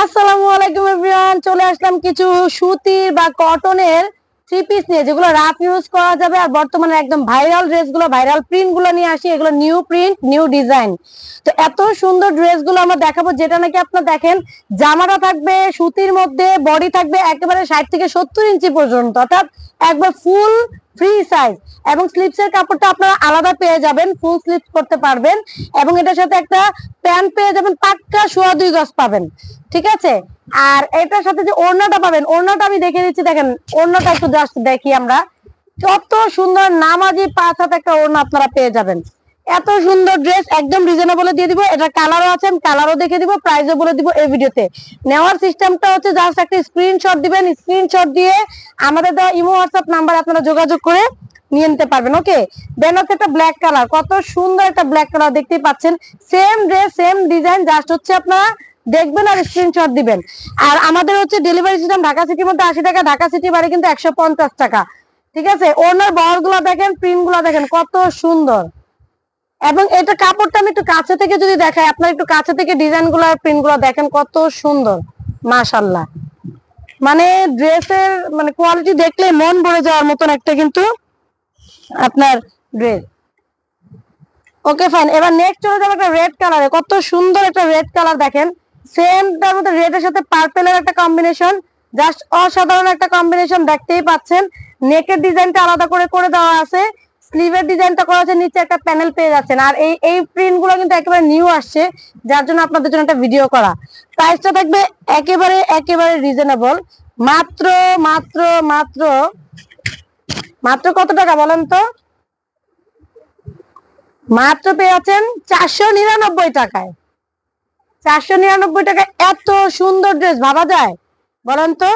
আসসালামু আলাইকুম এভরিওয়ান, চলে আসলাম কিছু সুতির বা কটনের থ্রি পিস নিয়ে, যেগুলো রাফ ইউজ করা যাবে। আর বর্তমানে একদম ভাইরাল ড্রেসগুলো, ভাইরাল প্রিন্ট গুলো নিয়ে আসি। এগুলো নিউ প্রিন্ট, নিউ ডিজাইন। তো এত সুন্দর ড্রেসগুলো আমরা দেখাবো, যেটা নাকি আপনার দেখেন, জামাটা থাকবে সুতির মধ্যে, বডি থাকবে একেবারে 60 থেকে 70 ইঞ্চি পর্যন্ত, অর্থাৎ একবার ফুল ফ্রি সাইজ। এবং স্লিপসের কাপড়টা আপনারা আলাদা পেয়ে যাবেন, ফুল স্লিপস করতে পারবেন। এবং এটার সাথে একটা প্যান্ট পেয়ে যাবেন, পাক্কা 2.25 গজ পাবেন। ঠিক আছে। আর এটার সাথে যে ওড়নাটা পাবেন, ওড়নাটা আমি দেখে দিচ্ছি। দেখেন ওড়নাটা একটু জাস্ট দেখি আমরা, কত সুন্দর নামাজি 5 হাত একটা ওড়না আপনারা পেয়ে যাবেন। এত সুন্দর ড্রেস একদম রিজনেবলে দিয়ে দিব। এটা কালারও আছে, আমি কালারও দেখে দিব, প্রাইসও বলে দিব এই ভিডিওতে। নেওয়ার সিস্টেমটা হচ্ছে জাস্ট একটা স্ক্রিনশট দিবেন, স্ক্রিনশট দিয়ে আমাদের দেওয়া ইমো হোয়াটসঅ্যাপ নাম্বার আপনারা যোগাযোগ করে নিয়ে নিতে পারবেন। ওকে। দেন হচ্ছে একটা ব্ল্যাক কালার, কত সুন্দর একটা ব্ল্যাক কালার দেখতেই পাচ্ছেন। Same dress, same design, just হচ্ছে আপনারা দেখবেন আর স্ক্রিনশট দিবেন। আর আমাদের হচ্ছে ডেলিভারি সিস্টেম ঢাকা সিটির মধ্যে 80 টাকা, ঢাকা সিটি বাড়ি কিন্তু 150 টাকা। ঠিক আছে। ওনার বহর গুলা দেখেন, প্রিন্ট গুলা দেখেন কত সুন্দর। এবং এটা কাপড়টা আমি একটু কাছে থেকে যদি দেখাই, আপনার একটু কাছে থেকে ডিজাইন গুলা, প্রিন্ট গুলা দেখেন কত সুন্দর। মাশাআল্লাহ। মানে ড্রেসের মানে কোয়ালিটি দেখলে মন ভরে যাওয়ার মতন একটা কিন্তু আপনার ড্রেস। Okay fine. এবার নেক্সট চলে যাবে একটা রেড কালারে, কত সুন্দর একটা রেড কালার দেখেন। সেম তার মধ্যে রেড এর সাথে পার্পেলের একটা কম্বিনেশন, জাস্ট অসাধারণ একটা কম্বিনেশন, দেখতেই পাচ্ছেন। নেকের ডিজাইনটা আলাদা করে করে দেওয়া আছে, স্লিভের ডিজাইনটা করা আছে, নিচে একটা প্যানেল পেয়ে যাচ্ছেন। আর এই এই প্রিন্ট গুলো কিন্তু একেবারে নিউ আসছে, যার জন্য আপনাদের জন্য একটা ভিডিও করা। প্রাইসটা থাকবে একেবারে একেবারে রিজনেবল, মাত্র মাত্র মাত্র মাত্র কত টাকা বলেন তো? মাত্র পেয়ে যাচ্ছেন 499 টাকায়। 499 টাকা এত সুন্দর ড্রেস ভাবা যায়? বলেন তো।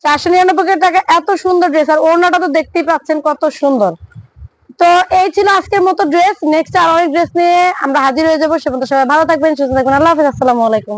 499 টাকা এত সুন্দর ড্রেস, আর ওড়নাটা তো দেখতেই পাচ্ছেন কত সুন্দর। তো এই ছিল আজকের মতো ড্রেস। নেক্সট আর অনেক ড্রেস নিয়ে আমরা হাজির হয়ে যাবো। সে পর্যন্ত সবাই ভালো থাকবেন, সুস্থ থাকবেন। আল্লাহ হাফেজ, আসসালামু আলাইকুম।